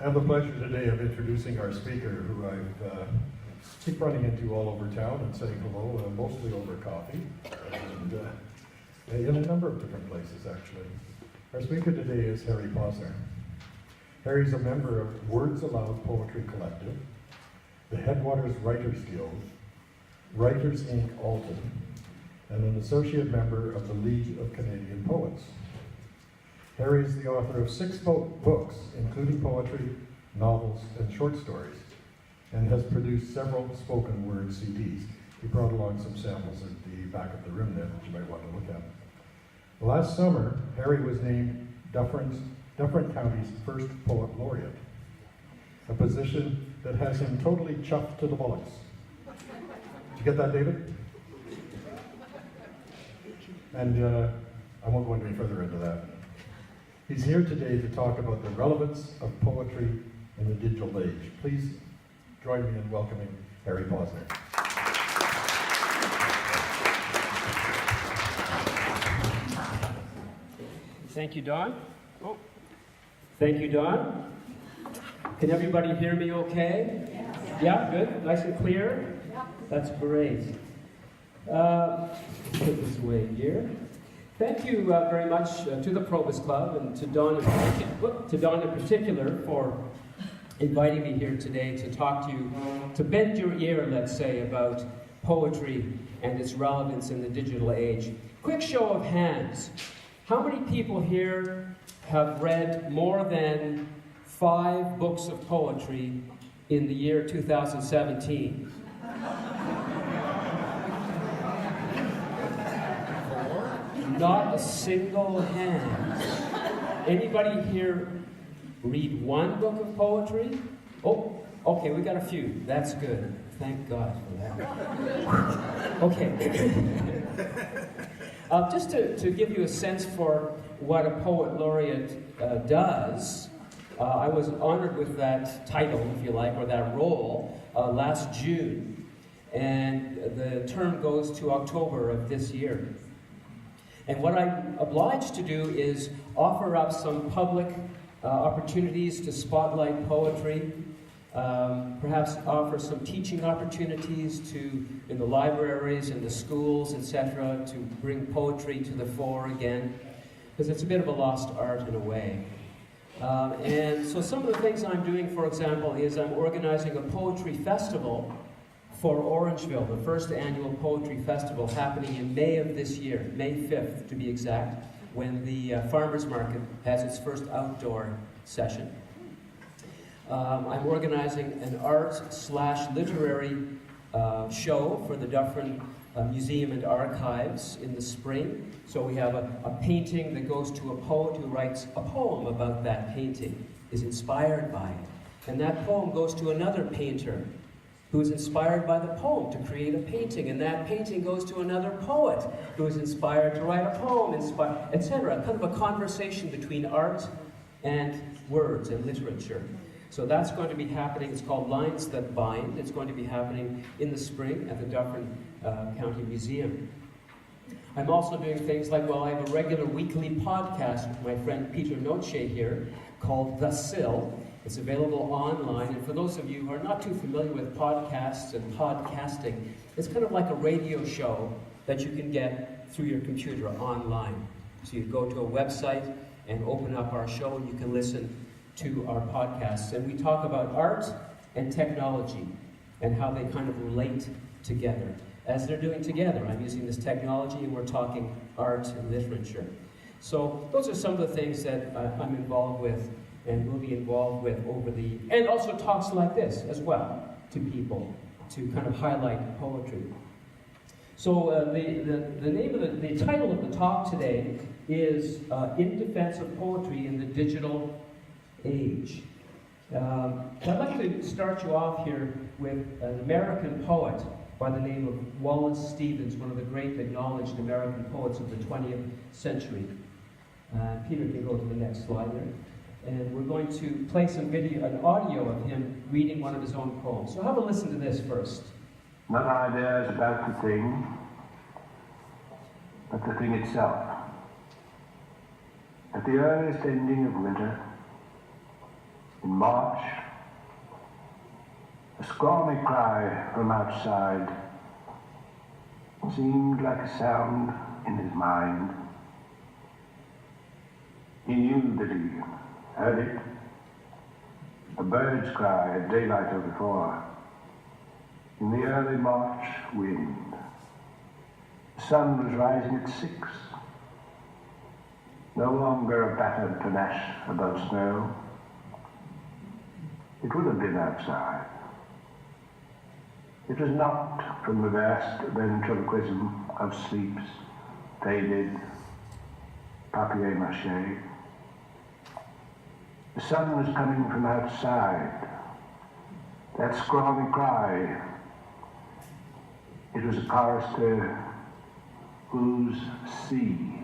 I have the pleasure today of introducing our speaker, who I keep running into all over town and saying hello, mostly over coffee, and in a number of different places, actually. Our speaker today is Harry Posner. Harry's a member of Words Aloud Poetry Collective, the Headwaters Writers Guild, Writers Inc. Alton, and an associate member of the League of Canadian Poets. Harry is the author of 6 books, including poetry, novels, and short stories, and has produced several spoken word CDs. He brought along some samples at the back of the room there that you might want to look at. Last summer, Harry was named Dufferin County's first Poet Laureate, a position that has him totally chuffed to the bullocks. Did you get that, David? And I won't go any further into that. He's here today to talk about the relevance of poetry in the digital age. Please join me in welcoming Harry Posner. Thank you, Don. Oh. Thank you, Don. Can everybody hear me okay? Yeah, good. Nice and clear? That's great. Put this away here. Thank you very much to the Probus Club and to Don in particular for inviting me here today to talk to you, to bend your ear, let's say, about poetry and its relevance in the digital age. Quick show of hands. How many people here have read more than 5 books of poetry in the year 2017? Not a single hand. Anybody here read 1 book of poetry? Oh, okay, we got a few. That's good. Thank God for that. Okay. Just to give you a sense for what a poet laureate does, I was honored with that title, if you like, or that role, last June. And the term goes to October of this year. And what I'm obliged to do is offer up some public opportunities to spotlight poetry, perhaps offer some teaching opportunities in the libraries and the schools, etc., to bring poetry to the fore again, because it's a bit of a lost art in a way. And so some of the things I'm doing, for example, is I'm organizing a poetry festival for Orangeville, the first annual poetry festival happening in May of this year, May 5th to be exact, when the farmers market has its first outdoor session. I'm organizing an art/literary show for the Dufferin Museum and Archives in the spring. So we have a painting that goes to a poet who writes a poem about that painting, is inspired by it. And that poem goes to another painter who is inspired by the poem to create a painting, and that painting goes to another poet who is inspired to write a poem, etc. Kind of a conversation between art and words and literature. So that's going to be happening. It's called Lines That Bind. It's going to be happening in the spring at the Dufferin County Museum. I'm also doing things like, I have a regular weekly podcast with my friend Peter Noche here called The Sill. It's available online, and for those of you who are not too familiar with podcasts and podcasting, it's kind of like a radio show that you can get through your computer online. So you go to a website and open up our show, and you can listen to our podcasts. And we talk about art and technology and how they kind of relate together. As they're doing together, I'm using this technology, and we're talking art and literature. So those are some of the things that I'm involved with and will be involved with and also talks like this as well to people to kind of highlight poetry. So the name of the title of the talk today is In Defense of Poetry in the Digital Age. I'd like to start you off here with an American poet by the name of Wallace Stevens, one of the great acknowledged American poets of the 20th century. Peter can go to the next slide there. And we're going to play some an audio of him reading one of his own poems. So have a listen to this first. Not ideas about the thing, but the thing itself. At the earliest ending of winter, In March, a scrawny cry from outside seemed like a sound in his mind. He knew that he heard it. A bird's cry at daylight or before. In the early March wind. The sun was rising at 6. No longer a battered panache above snow. It would have been outside. It was not from the vast ventriloquism of sleep's faded papier-mâché. The sun was coming from outside. That scrawny cry, it was a chorister whose sea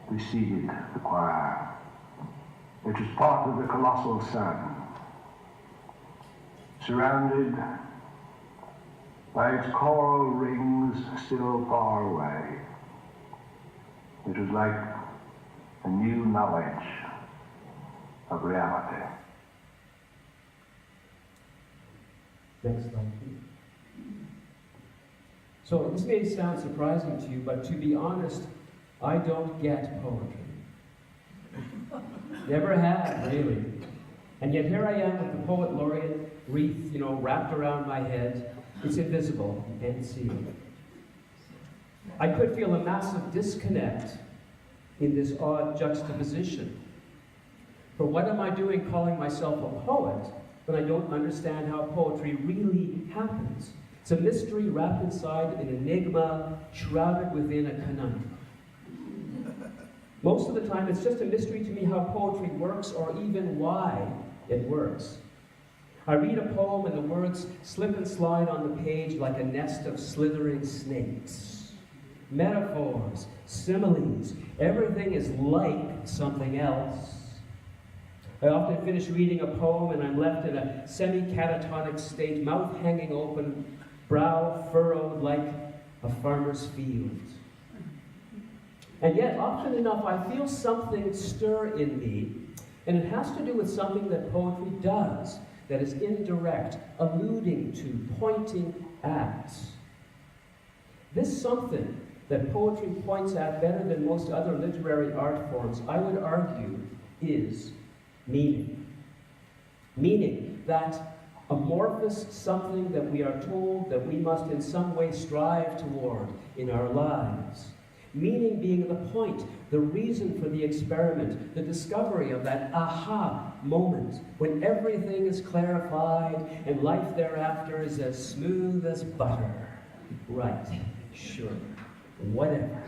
preceded the choir. It was part of the colossal sun, surrounded by its coral rings still far away. It was like a new knowledge of reality. Next slide, please. So this may sound surprising to you, but to be honest, I don't get poetry. Never have, really. And yet here I am with the poet laureate wreath, wrapped around my head. It's invisible, you can't see it. I could feel a massive disconnect in this odd juxtaposition. For what am I doing calling myself a poet when I don't understand how poetry really happens? It's a mystery wrapped inside an enigma, shrouded within a conundrum. Most of the time, it's just a mystery to me how poetry works or even why it works. I read a poem and the words slip and slide on the page like a nest of slithering snakes. Metaphors, similes, everything is like something else. I often finish reading a poem and I'm left in a semi-catatonic state, mouth hanging open, brow furrowed like a farmer's field. And yet, often enough, I feel something stir in me, and it has to do with something that poetry does, that is indirect, alluding to, pointing at. This something that poetry points at better than most other literary art forms, I would argue, is meaning. Meaning, that amorphous something that we are told that we must in some way strive toward in our lives. Meaning being the point, the reason for the experiment, the discovery of that aha moment when everything is clarified and life thereafter is as smooth as butter. Right, sure, whatever.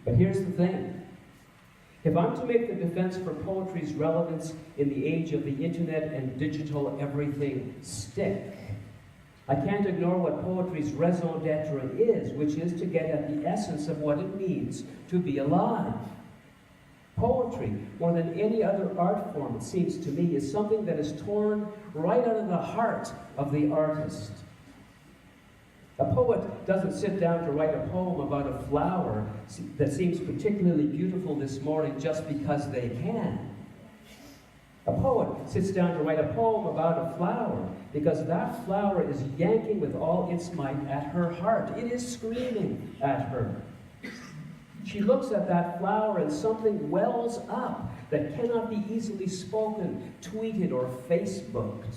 But here's the thing. If I'm to make the defense for poetry's relevance in the age of the internet and digital everything stick, I can't ignore what poetry's raison d'etre is, which is to get at the essence of what it means to be alive. Poetry, more than any other art form, it seems to me, is something that is torn right out of the heart of the artist. A poet doesn't sit down to write a poem about a flower that seems particularly beautiful this morning just because they can. A poet sits down to write a poem about a flower because that flower is yanking with all its might at her heart. It is screaming at her. She looks at that flower and something wells up that cannot be easily spoken, tweeted, or Facebooked,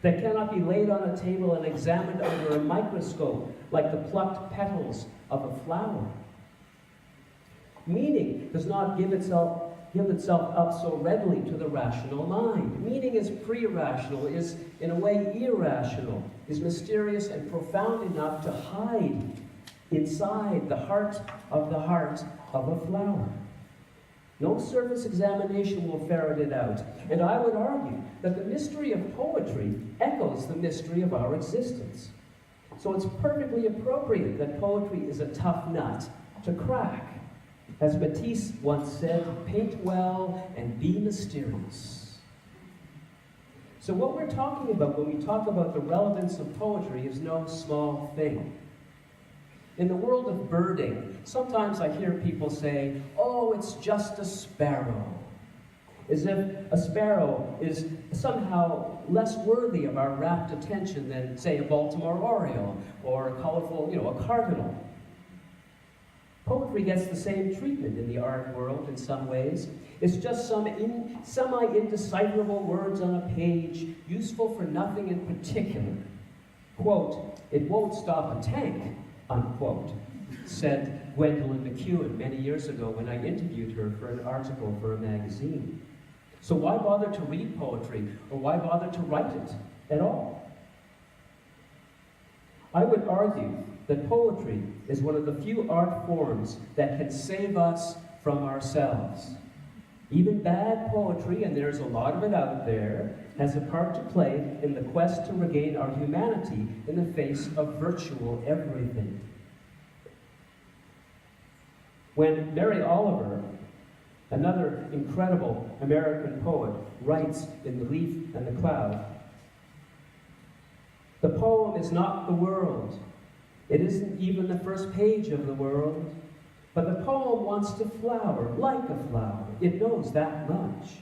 that cannot be laid on a table and examined under a microscope like the plucked petals of a flower. Meaning does not give itself up so readily to the rational mind. Meaning is pre-rational, is in a way irrational, is mysterious and profound enough to hide inside the heart of a flower. No surface examination will ferret it out. And I would argue that the mystery of poetry echoes the mystery of our existence. So it's perfectly appropriate that poetry is a tough nut to crack. As Matisse once said, paint well and be mysterious. So what we're talking about when we talk about the relevance of poetry is no small thing. In the world of birding, sometimes I hear people say, oh, it's just a sparrow. as if a sparrow is somehow less worthy of our rapt attention than, say, a Baltimore Oriole or a colorful, a cardinal. Poetry gets the same treatment in the art world in some ways. It's just some semi-indecipherable words on a page, useful for nothing in particular. Quote, "It won't stop a tank," unquote, said Gwendolyn McEwen many years ago when I interviewed her for an article for a magazine. So why bother to read poetry, or why bother to write it at all? I would argue that poetry is one of the few art forms that can save us from ourselves. Even bad poetry, and there's a lot of it out there, has a part to play in the quest to regain our humanity in the face of virtual everything. When Mary Oliver, another incredible American poet, writes in The Leaf and the Cloud, "The poem is not the world. It isn't even the first page of the world. But the poem wants to flower like a flower. It knows that much.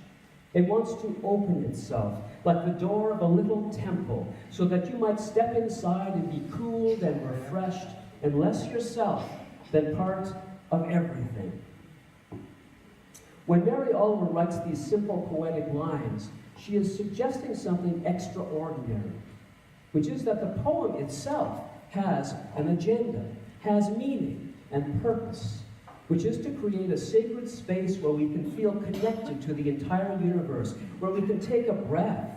It wants to open itself like the door of a little temple so that you might step inside and be cooled and refreshed and less yourself than part of everything." When Mary Oliver writes these simple poetic lines, she is suggesting something extraordinary, which is that the poem itself has an agenda, has meaning and purpose, which is to create a sacred space where we can feel connected to the entire universe, where we can take a breath,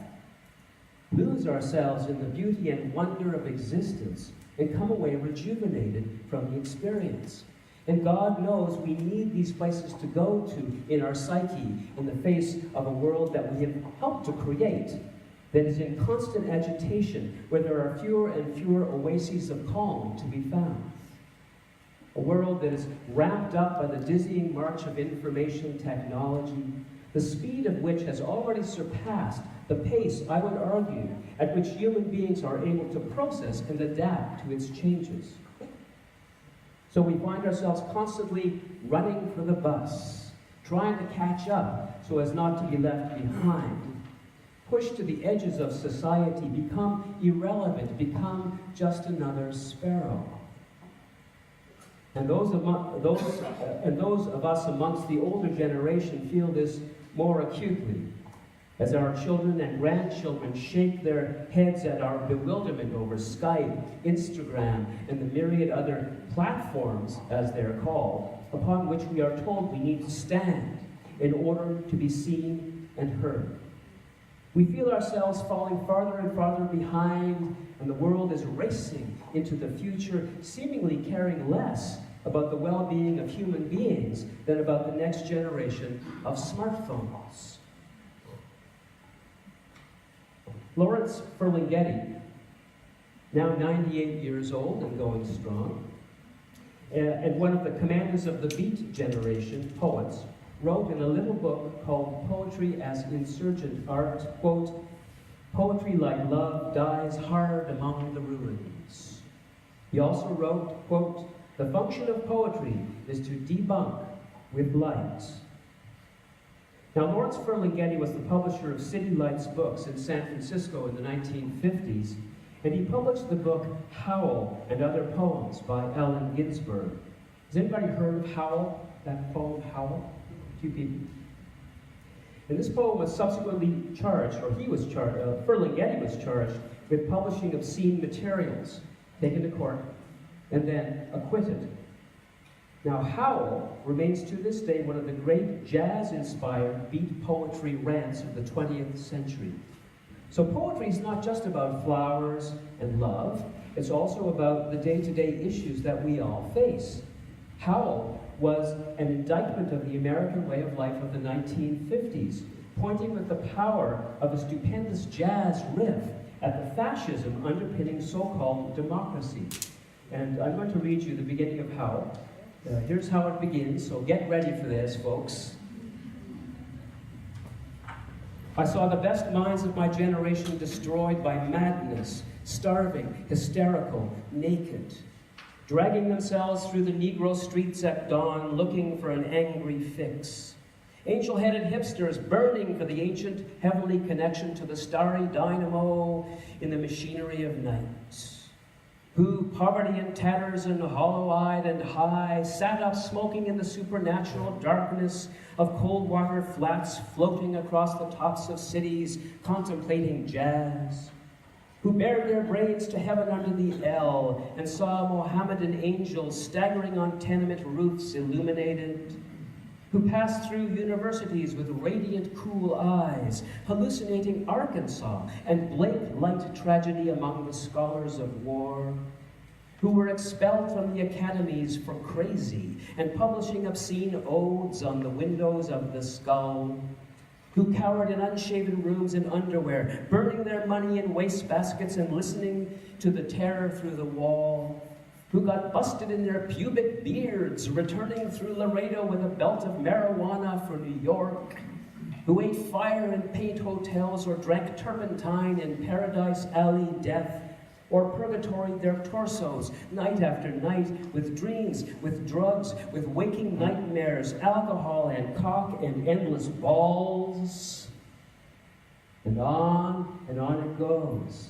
lose ourselves in the beauty and wonder of existence, and come away rejuvenated from the experience. And God knows we need these places to go to in our psyche in the face of a world that we have helped to create, that is in constant agitation, where there are fewer and fewer oases of calm to be found. A world that is wrapped up by the dizzying march of information technology, the speed of which has already surpassed the pace, I would argue, at which human beings are able to process and adapt to its changes. So we find ourselves constantly running for the bus, trying to catch up so as not to be left behind, pushed to the edges of society, become irrelevant, become just another sparrow. And those of us amongst the older generation feel this more acutely, as our children and grandchildren shake their heads at our bewilderment over Skype, Instagram, and the myriad other platforms, as they're called, upon which we are told we need to stand in order to be seen and heard. We feel ourselves falling farther and farther behind, and the world is racing into the future, seemingly caring less about the well-being of human beings than about the next generation of smartphones. Lawrence Ferlinghetti, now 98 years old and going strong, and one of the commanders of the Beat generation, poets, wrote in a little book called Poetry as Insurgent Art, quote, "Poetry like love dies hard among the ruins." He also wrote, quote, "The function of poetry is to debunk with light." Now, Lawrence Ferlinghetti was the publisher of City Lights books in San Francisco in the 1950s, and he published the book Howl and Other Poems by Allen Ginsberg. Has anybody heard of Howl, that poem Howl? A few people. And this poem was subsequently charged, or Ferlinghetti was charged with publishing obscene materials, taken to court, and then acquitted. Now, Howl remains to this day one of the great jazz-inspired beat poetry rants of the 20th century. So poetry is not just about flowers and love, it's also about the day-to-day issues that we all face. Howl was an indictment of the American way of life of the 1950s, pointing with the power of a stupendous jazz riff at the fascism underpinning so-called democracy. And I'm going to read you the beginning of Howl. Here's how it begins, so get ready for this, folks. "I saw the best minds of my generation destroyed by madness, starving, hysterical, naked, dragging themselves through the Negro streets at dawn, looking for an angry fix. Angel-headed hipsters burning for the ancient heavenly connection to the starry dynamo in the machinery of night. Who, poverty and tatters and hollow-eyed and high, sat up smoking in the supernatural darkness of cold water flats floating across the tops of cities, contemplating jazz. Who bared their braids to heaven under the L and saw Mohammedan angels staggering on tenement roofs illuminated. Who passed through universities with radiant, cool eyes, hallucinating Arkansas and Blake-light tragedy among the scholars of war. Who were expelled from the academies for crazy and publishing obscene odes on the windows of the skull. Who cowered in unshaven rooms in underwear, burning their money in wastebaskets and listening to the terror through the wall. Who got busted in their pubic beards, returning through Laredo with a belt of marijuana for New York. Who ate fire in paint hotels or drank turpentine in Paradise Alley death, or purgatoried their torsos night after night with dreams, with drugs, with waking nightmares, alcohol and cock and endless balls. And on it goes.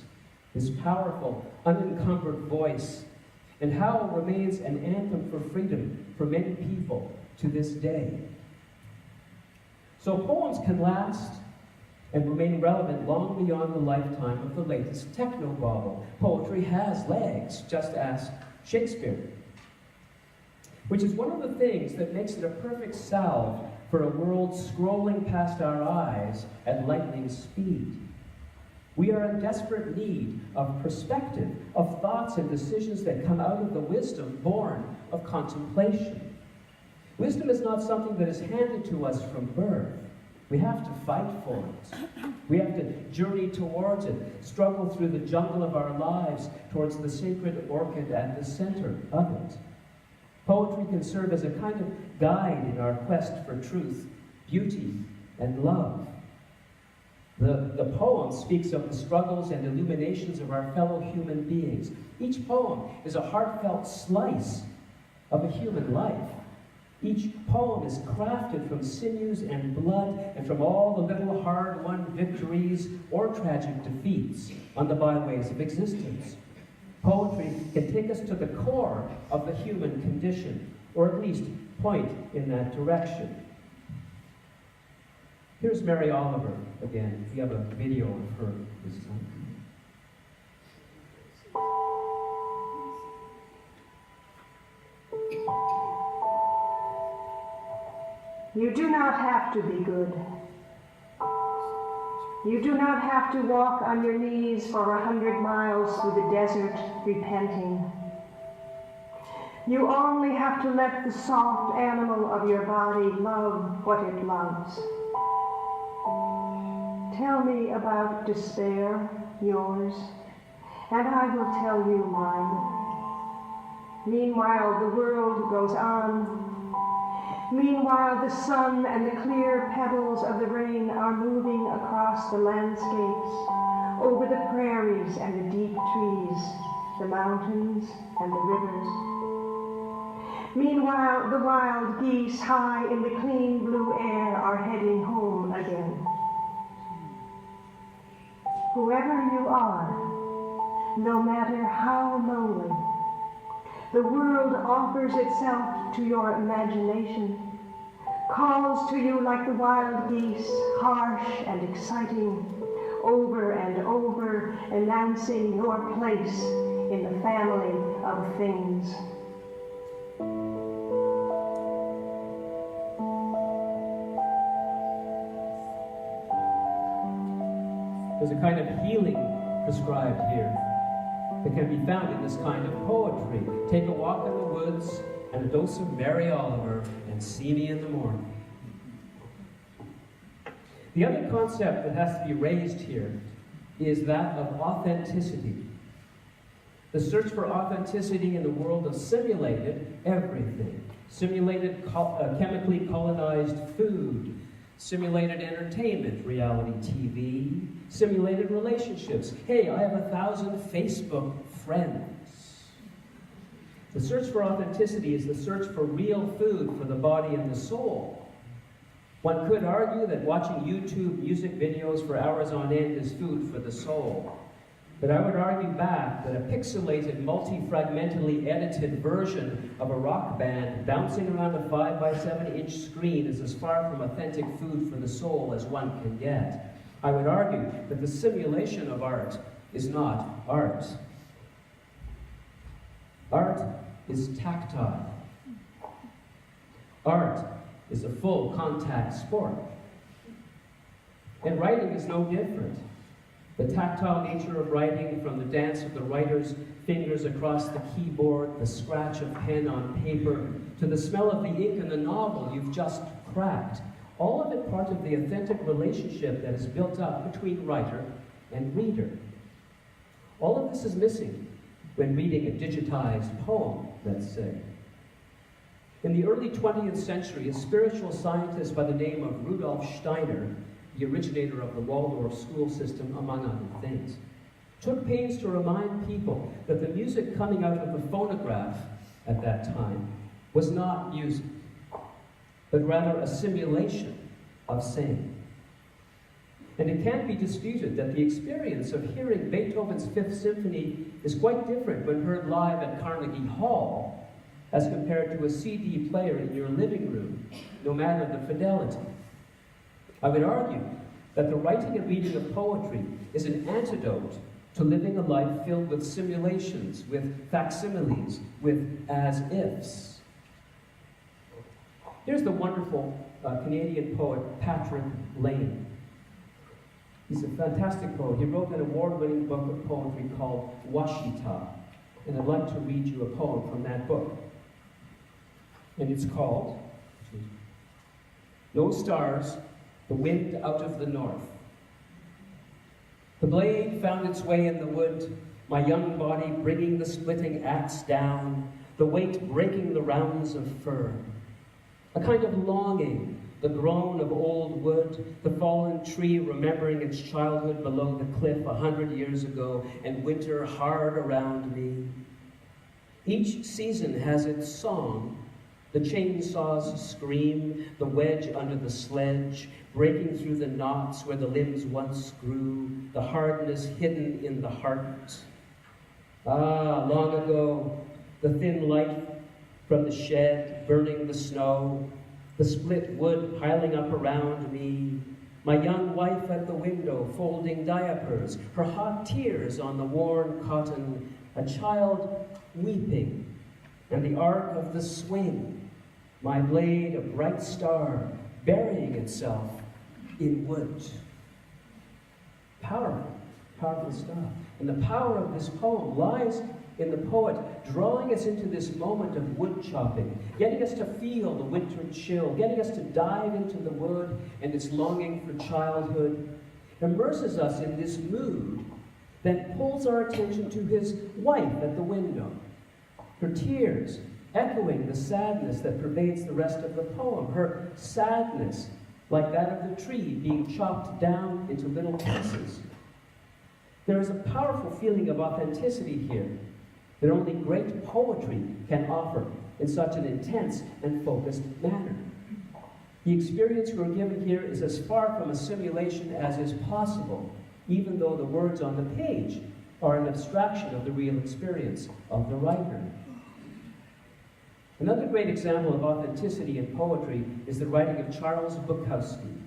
His powerful, unencumbered voice, and how it remains an anthem for freedom for many people to this day. So poems can last and remain relevant long beyond the lifetime of the latest techno-bauble. Poetry has legs, just ask Shakespeare. Which is one of the things that makes it a perfect salve for a world scrolling past our eyes at lightning speed. We are in desperate need of perspective, of thoughts and decisions that come out of the wisdom born of contemplation. Wisdom is not something that is handed to us from birth. We have to fight for it. We have to journey towards it, struggle through the jungle of our lives towards the sacred orchid at the center of it. Poetry can serve as a kind of guide in our quest for truth, beauty, and love. The poem speaks of the struggles and illuminations of our fellow human beings. Each poem is a heartfelt slice of a human life. Each poem is crafted from sinews and blood and from all the little hard-won victories or tragic defeats on the byways of existence. Poetry can take us to the core of the human condition, or at least point in that direction. Here's Mary Oliver again. We have a video of her this time. You do not have to be good. You do not have to walk on your knees for 100 miles through the desert repenting. You only have to let the soft animal of your body love what it loves. Tell me about despair, yours, and I will tell you mine. Meanwhile, the world goes on. Meanwhile, the sun and the clear petals of the rain are moving across the landscapes, over the prairies and the deep trees, the mountains and the rivers. Meanwhile, the wild geese high in the clean blue air are heading home again. Whoever you are, no matter how lonely, the world offers itself to your imagination, calls to you like the wild geese, harsh and exciting, over and over, announcing your place in the family of things. There's a kind of healing prescribed here that can be found in this kind of poetry. Take a walk in the woods and a dose of Mary Oliver and see me in the morning. The other concept that has to be raised here is that of authenticity. The search for authenticity in the world of simulated everything. Simulated chemically colonized food, simulated entertainment, reality TV, simulated relationships. Hey, I have 1,000 Facebook friends. The search for authenticity is the search for real food for the body and the soul. One could argue that watching YouTube music videos for hours on end is food for the soul. But I would argue back that a pixelated, multi-fragmentally edited version of a rock band bouncing around a 5x7-inch screen is as far from authentic food for the soul as one can get. I would argue that the simulation of art is not art. Art is tactile. Art is a full contact sport. And writing is no different. The tactile nature of writing, from the dance of the writer's fingers across the keyboard, the scratch of pen on paper, to the smell of the ink in the novel you've just cracked, all of it part of the authentic relationship that is built up between writer and reader. All of this is missing when reading a digitized poem, let's say. In the early 20th century, a spiritual scientist by the name of Rudolf Steiner, the originator of the Waldorf school system, among other things, took pains to remind people that the music coming out of the phonograph at that time was not music, but rather a simulation of saying. And it can't be disputed that the experience of hearing Beethoven's Fifth Symphony is quite different when heard live at Carnegie Hall as compared to a CD player in your living room, no matter the fidelity. I would argue that the writing and reading of poetry is an antidote to living a life filled with simulations, with facsimiles, with as-ifs. Here's the wonderful Canadian poet Patrick Lane. He's a fantastic poet. He wrote an award-winning book of poetry called Washita, and I'd like to read you a poem from that book. And it's called No Stars, the Wind Out of the North. The blade found its way in the wood, my young body bringing the splitting axe down, the weight breaking the rounds of fir. A kind of longing, the groan of old wood, the fallen tree remembering its childhood below the cliff 100 years ago, and winter hard around me. Each season has its song. The chainsaw's scream, the wedge under the sledge, breaking through the knots where the limbs once grew, the hardness hidden in the heart. Ah, long ago, the thin light from the shed, burning the snow, the split wood piling up around me, my young wife at the window folding diapers, her hot tears on the worn cotton, a child weeping, and the arc of the swing, my blade a bright star burying itself in wood. Powerful, powerful stuff. And the power of this poem lies in the poet drawing us into this moment of wood chopping, getting us to feel the winter chill, getting us to dive into the wood and its longing for childhood, immerses us in this mood, then pulls our attention to his wife at the window, her tears echoing the sadness that pervades the rest of the poem, her sadness like that of the tree being chopped down into little pieces. There is a powerful feeling of authenticity here that only great poetry can offer in such an intense and focused manner. The experience we're given here is as far from a simulation as is possible, even though the words on the page are an abstraction of the real experience of the writer. Another great example of authenticity in poetry is the writing of Charles Bukowski.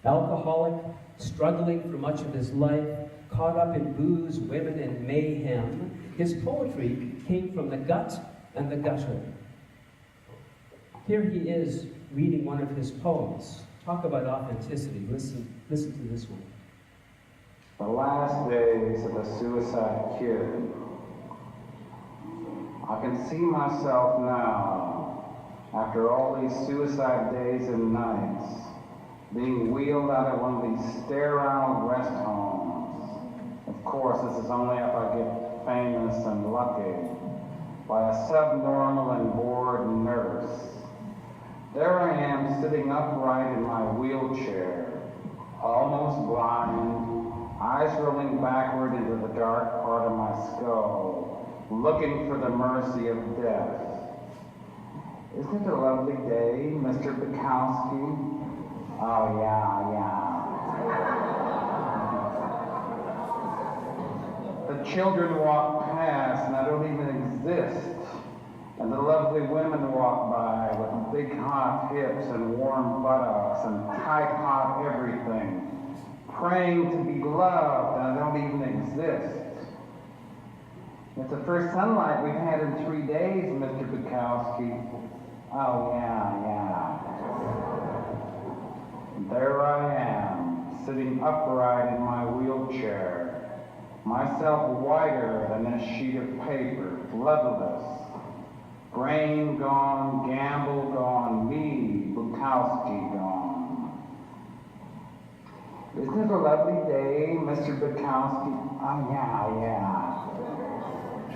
Alcoholic, struggling for much of his life, caught up in booze, women, and mayhem, his poetry came from the gut and the gutter. Here he is reading one of his poems. Talk about authenticity. Listen to this one. The last days of a suicide kid. I can see myself now, after all these suicide days and nights, being wheeled out of one of these sterile rest homes. Of course, this is only if I get famous and lucky, by a subnormal and bored nurse. There I am, sitting upright in my wheelchair, almost blind, eyes rolling backward into the dark part of my skull, looking for the mercy of death. Isn't it a lovely day, Mr. Bukowski? Oh, yeah. The children walk past and I don't even exist. And the lovely women walk by with big hot hips and warm buttocks and tight hot everything, praying to be loved and I don't even exist. It's the first sunlight we've had in 3 days, Mr. Bukowski. Oh, yeah. And there I am, sitting upright in my wheelchair, myself whiter than this sheet of paper, bloodless. Brain gone, gamble gone, me, Bukowski gone. Isn't it a lovely day, Mr. Bukowski? Oh, yeah.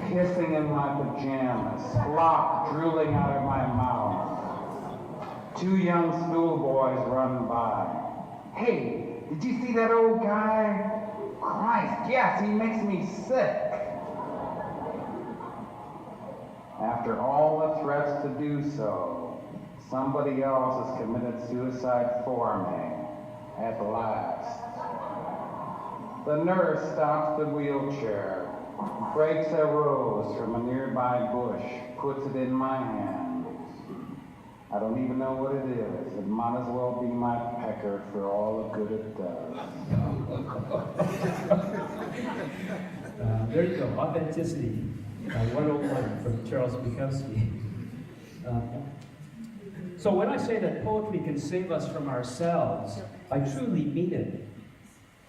Kissing in my pajamas, slop drooling out of my mouth. 2 young schoolboys run by. Hey, did you see that old guy? Christ, yes, he makes me sick. After all the threats to do so, somebody else has committed suicide for me, at last. The nurse stops the wheelchair, breaks a rose from a nearby bush, puts it in my hands. I don't even know what it is. It might as well be my pecker for all the good it does. There you go, authenticity. 101 from Charles Bukowski. So when I say that poetry can save us from ourselves, I truly mean it.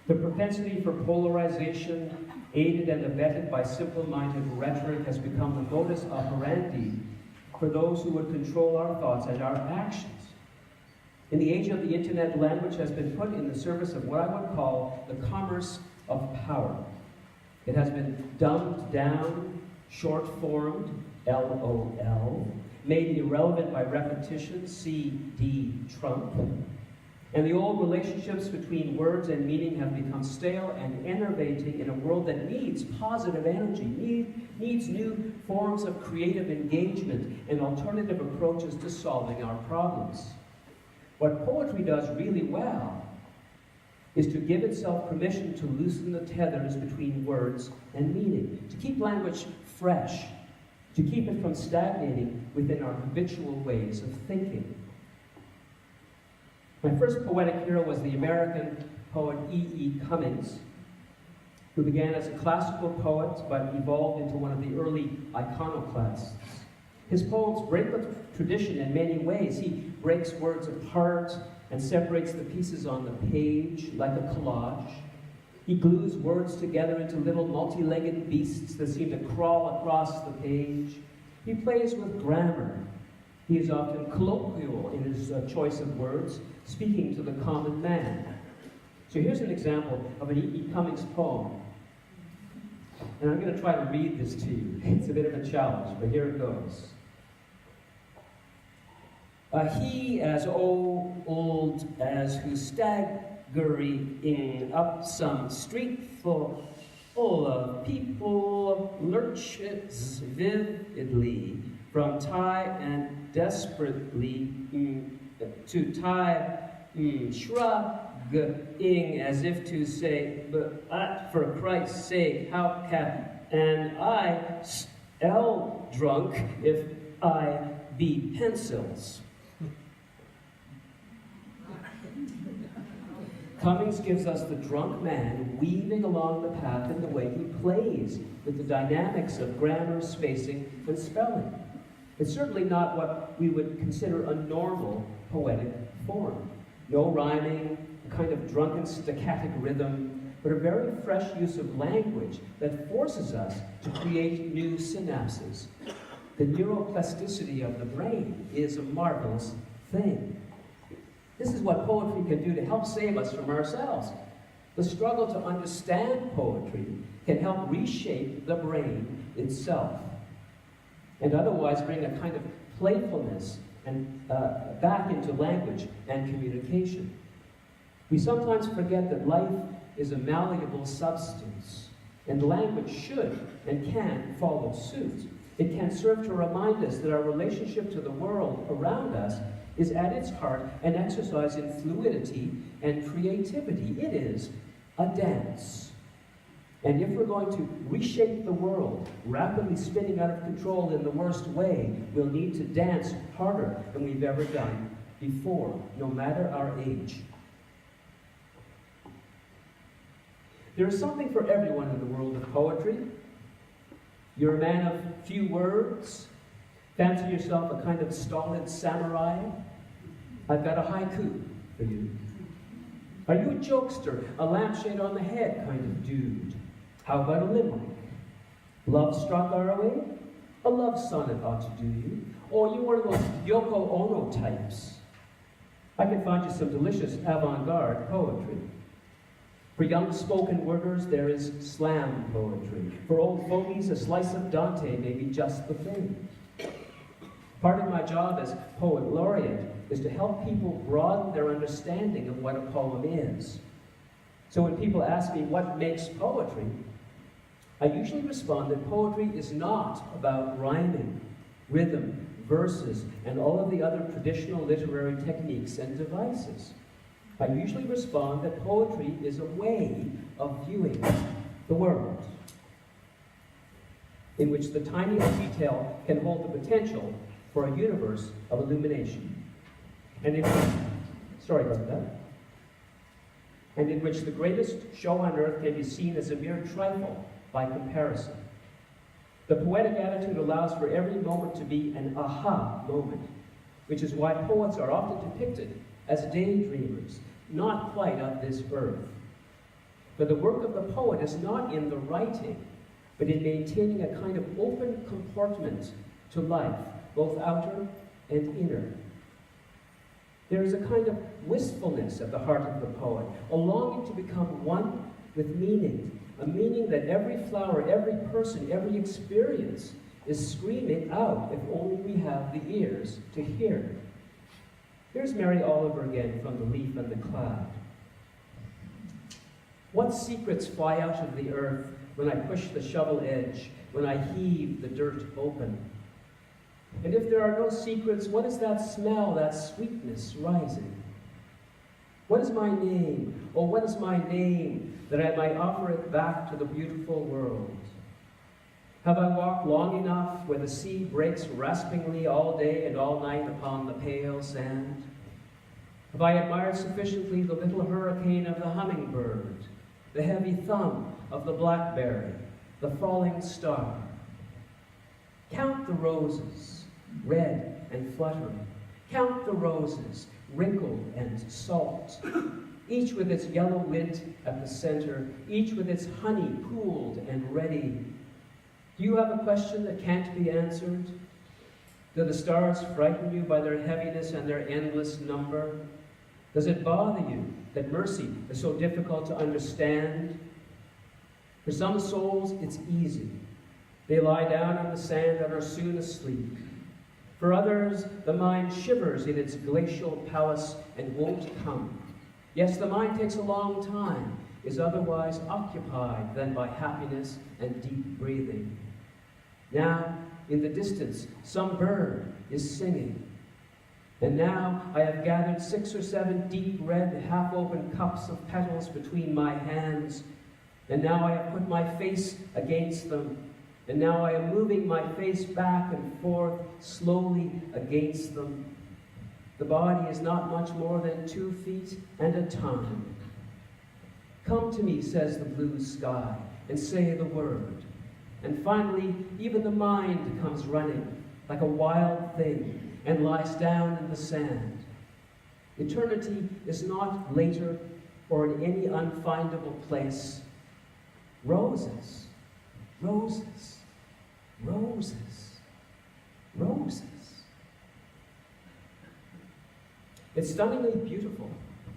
The propensity for polarization, aided and abetted by simple-minded rhetoric, has become the modus operandi for those who would control our thoughts and our actions. In the age of the internet, language has been put in the service of what I would call the commerce of power. It has been dumbed down, short-formed, LOL, made irrelevant by repetition, CD Trump. And the old relationships between words and meaning have become stale and enervating in a world that needs positive energy, needs new forms of creative engagement and alternative approaches to solving our problems. What poetry does really well is to give itself permission to loosen the tethers between words and meaning, to keep language fresh, to keep it from stagnating within our habitual ways of thinking. My first poetic hero was the American poet E.E. Cummings, who began as a classical poet but evolved into one of the early iconoclasts. His poems break with tradition in many ways. He breaks words apart and separates the pieces on the page like a collage. He glues words together into little multi-legged beasts that seem to crawl across the page. He plays with grammar. He is often colloquial in his choice of words, speaking to the common man. So here's an example of an E.E. Cummings poem. And I'm going to try to read this to you. It's a bit of a challenge, but here it goes. He as old as who staggering up some street full of people lurches vividly from tie and desperately to tie shrugging as if to say, but for Christ's sake, how can I spell drunk if I be pencils? Cummings gives us the drunk man weaving along the path in the way he plays with the dynamics of grammar, spacing, and spelling. It's certainly not what we would consider a normal poetic form. No rhyming, a kind of drunken staccatic rhythm, but a very fresh use of language that forces us to create new synapses. The neuroplasticity of the brain is a marvelous thing. This is what poetry can do to help save us from ourselves. The struggle to understand poetry can help reshape the brain itself, and otherwise bring a kind of playfulness and back into language and communication. We sometimes forget that life is a malleable substance, and language should and can follow suit. It can serve to remind us that our relationship to the world around us is at its heart an exercise in fluidity and creativity. It is a dance. And if we're going to reshape the world, rapidly spinning out of control in the worst way, we'll need to dance harder than we've ever done before, no matter our age. There is something for everyone in the world of poetry. You're a man of few words. Fancy yourself a kind of stolid samurai. I've got a haiku for you. Are you a jokester, a lampshade on the head kind of dude? How about a limerick? Love struck our way? A love sonnet ought to do you. Or you one of those Yoko Ono types? I can find you some delicious avant-garde poetry. For young spoken worders, there is slam poetry. For old fogies, a slice of Dante may be just the thing. Part of my job as poet laureate is to help people broaden their understanding of what a poem is. So when people ask me what makes poetry, I usually respond that poetry is not about rhyming, rhythm, verses, and all of the other traditional literary techniques and devices. I usually respond that poetry is a way of viewing the world, in which the tiniest detail can hold the potential for a universe of illumination, and in which the greatest show on earth can be seen as a mere trifle by comparison. The poetic attitude allows for every moment to be an aha moment, which is why poets are often depicted as daydreamers, not quite of this earth. For the work of the poet is not in the writing, but in maintaining a kind of open comportment to life, both outer and inner. There is a kind of wistfulness at the heart of the poet, a longing to become one with meaning, a meaning that every flower, every person, every experience is screaming out if only we have the ears to hear. Here's Mary Oliver again from The Leaf and the Cloud. What secrets fly out of the earth when I push the shovel edge, when I heave the dirt open? And if there are no secrets, what is that smell, that sweetness rising? What is my name? Oh, what is my name, that I might offer it back to the beautiful world? Have I walked long enough where the sea breaks raspingly all day and all night upon the pale sand? Have I admired sufficiently the little hurricane of the hummingbird, the heavy thumb of the blackberry, the falling star? Count the roses, red and fluttering. Count the roses, wrinkled and salt, each with its yellow lint at the center, each with its honey pooled and ready. Do you have a question that can't be answered? Do the stars frighten you by their heaviness and their endless number? Does it bother you that mercy is so difficult to understand? For some souls, it's easy. They lie down on the sand and are soon asleep. For others, the mind shivers in its glacial palace and won't come. Yes, the mind takes a long time, is otherwise occupied than by happiness and deep breathing. Now, in the distance, some bird is singing. And now I have gathered 6 or 7 deep red, half-open cups of petals between my hands. And now I have put my face against them. And now I am moving my face back and forth, slowly against them. The body is not much more than 2 feet and a ton. Come to me, says the blue sky, and say the word. And finally, even the mind comes running like a wild thing and lies down in the sand. Eternity is not later or in any unfindable place. Roses, roses, roses, roses. It's stunningly beautiful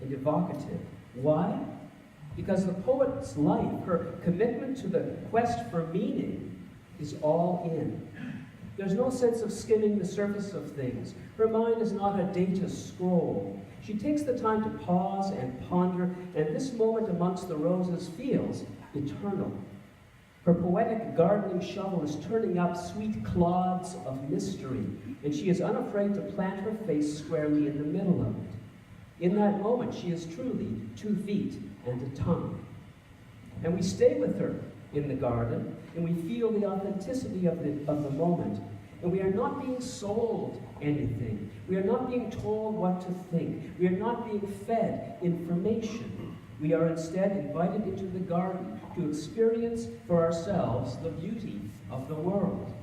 and evocative. Why? Because the poet's life, her commitment to the quest for meaning, is all in. There's no sense of skimming the surface of things. Her mind is not a data scroll. She takes the time to pause and ponder, and this moment amongst the roses feels eternal. Her poetic gardening shovel is turning up sweet clods of mystery, and she is unafraid to plant her face squarely in the middle of it. In that moment, she is truly 2 feet and a tongue. And we stay with her in the garden, and we feel the authenticity of the moment. And we are not being sold anything. We are not being told what to think. We are not being fed information. We are instead invited into the garden to experience for ourselves the beauty of the world.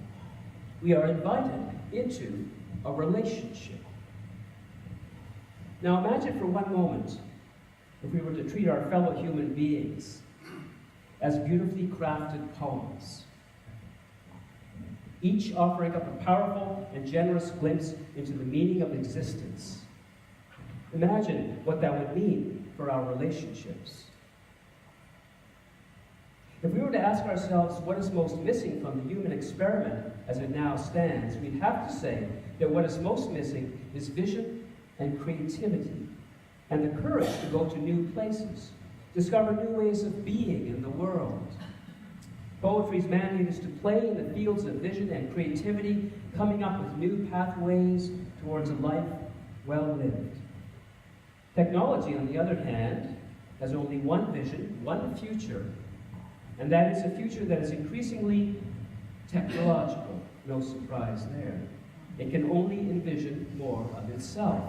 We are invited into a relationship. Now imagine for one moment if we were to treat our fellow human beings as beautifully crafted poems, each offering up a powerful and generous glimpse into the meaning of existence. Imagine what that would mean for our relationships. If we were to ask ourselves what is most missing from the human experiment as it now stands, we'd have to say that what is most missing is vision and creativity, and the courage to go to new places, discover new ways of being in the world. Poetry's mandate is to play in the fields of vision and creativity, coming up with new pathways towards a life well lived. Technology, on the other hand, has only one vision, one future, and that is a future that is increasingly technological. No surprise there. It can only envision more of itself.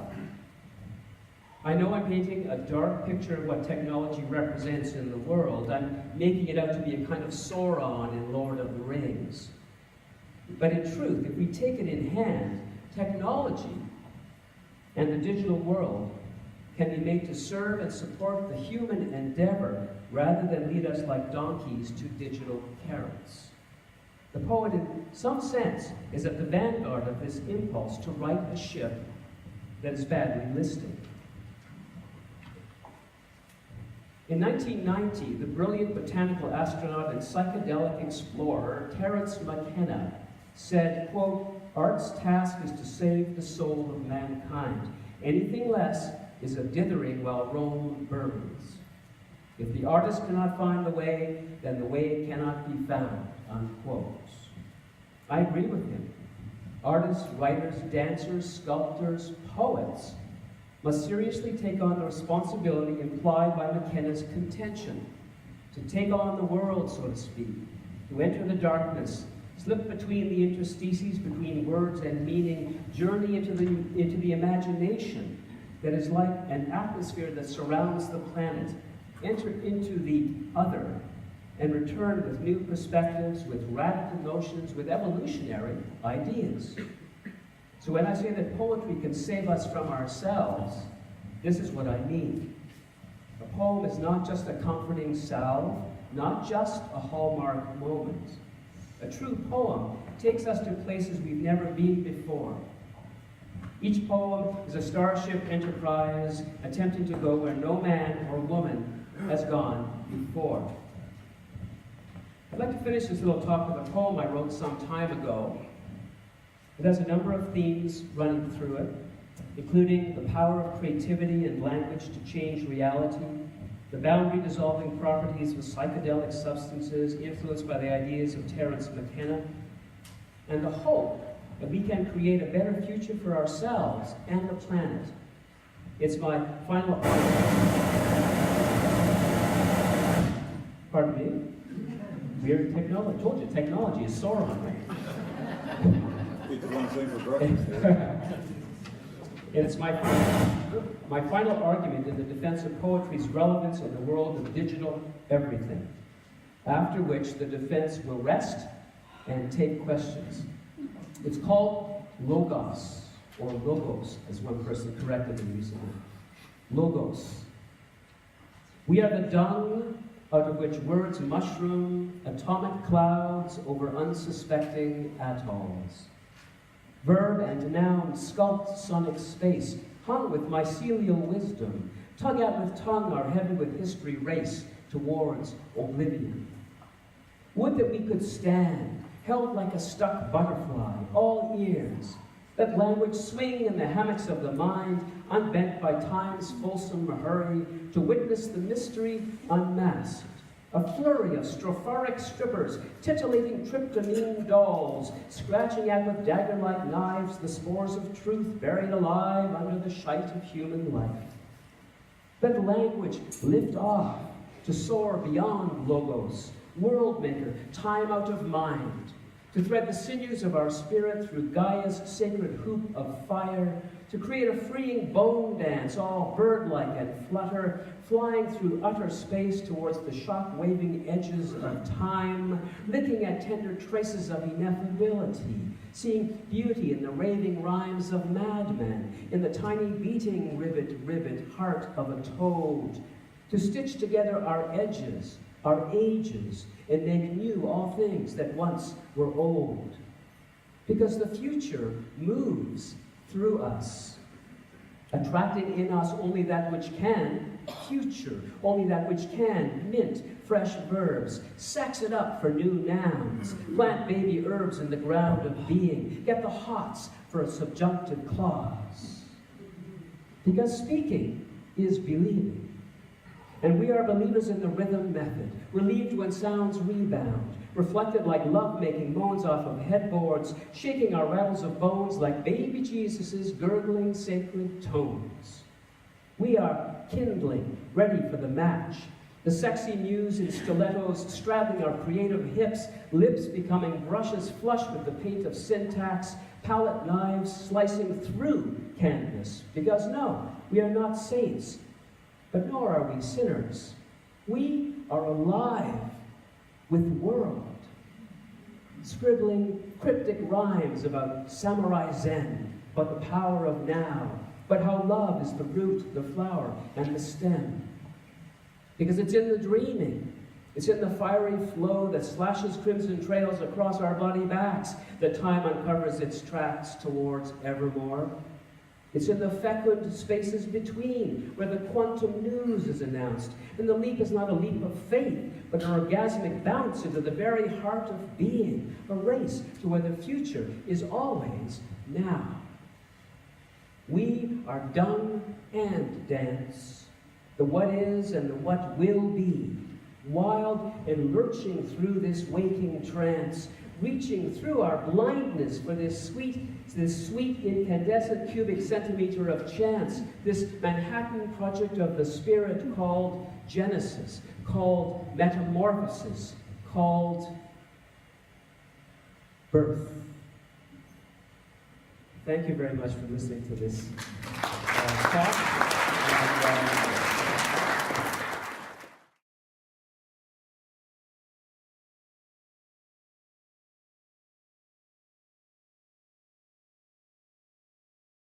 I know I'm painting a dark picture of what technology represents in the world. I'm making it out to be a kind of Sauron in Lord of the Rings. But in truth, if we take it in hand, technology and the digital world can be made to serve and support the human endeavor rather than lead us like donkeys to digital carrots. The poet, in some sense, is at the vanguard of this impulse to right a ship that is badly listed. In 1990, the brilliant botanical astronaut and psychedelic explorer Terence McKenna said, quote, "Art's task is to save the soul of mankind. Anything less is a dithering while Rome burns. If the artist cannot find the way, then the way cannot be found," unquote. I agree with him. Artists, writers, dancers, sculptors, poets must seriously take on the responsibility implied by McKenna's contention, to take on the world, so to speak, to enter the darkness, slip between the interstices between words and meaning, journey into the imagination that is like an atmosphere that surrounds the planet, enter into the other, and return with new perspectives, with radical notions, with evolutionary ideas. So when I say that poetry can save us from ourselves, this is what I mean. A poem is not just a comforting salve, not just a hallmark moment. A true poem takes us to places we've never been before. Each poem is a starship enterprise attempting to go where no man or woman has gone before. I'd like to finish this little talk with a poem I wrote some time ago. It has a number of themes running through it, including the power of creativity and language to change reality, the boundary-dissolving properties of psychedelic substances influenced by the ideas of Terence McKenna, and the hope that we can create a better future for ourselves and the planet. It's my final Pardon me? Weird technology. I told you, technology is Sauron. Eat the wrong thing for breakfast. It's my final argument in the defense of poetry's relevance in the world of digital everything, after which the defense will rest and take questions. It's called logos, or logos, as one person corrected me recently. Logos. We are the dung out of which words mushroom, atomic clouds over unsuspecting atolls. Verb and noun sculpt sonic space, hung with mycelial wisdom, tug at with tongue our heavy with history race towards oblivion. Would that we could stand, held like a stuck butterfly, all ears, let language swing in the hammocks of the mind, unbent by time's fulsome hurry, to witness the mystery unmasked, A flurry of stropharic strippers, titillating tryptamine dolls, scratching at with dagger-like knives the spores of truth buried alive under the shite of human life. Let language lift off to soar beyond logos, world maker, time out of mind, to thread the sinews of our spirit through Gaia's sacred hoop of fire, to create a freeing bone dance, all bird-like and flutter, flying through utter space towards the shock-waving edges of time, licking at tender traces of ineffability, seeing beauty in the raving rhymes of madmen, in the tiny beating ribbit heart of a toad, to stitch together our edges, our ages, and make new all things that once were old. Because the future moves through us, attracting in us only that which can future, only that which can mint fresh verbs, sex it up for new nouns, plant baby herbs in the ground of being, get the hots for a subjunctive clause. Because speaking is believing. And we are believers in the rhythm method, relieved when sounds rebound, reflected like love-making moans off of headboards, shaking our rattles of bones like baby Jesus's gurgling sacred tones. We are kindling, ready for the match, the sexy muse in stilettos straddling our creative hips, lips becoming brushes flush with the paint of syntax, palette knives slicing through canvas. Because no, we are not saints, but nor are we sinners. We are alive with world, scribbling cryptic rhymes about samurai zen, about the power of now, but how love is the root, the flower, and the stem. Because it's in the dreaming, it's in the fiery flow that slashes crimson trails across our bloody backs that time uncovers its tracks towards evermore. It's in the fecund spaces between, where the quantum news is announced. And the leap is not a leap of faith, but an orgasmic bounce into the very heart of being, a race to where the future is always now. We are dung and dance, the what is and the what will be, wild and lurching through this waking trance, reaching through our blindness for this sweet incandescent cubic centimeter of chance, this Manhattan project of the spirit called Genesis, called metamorphosis, called birth. Thank you very much for listening to this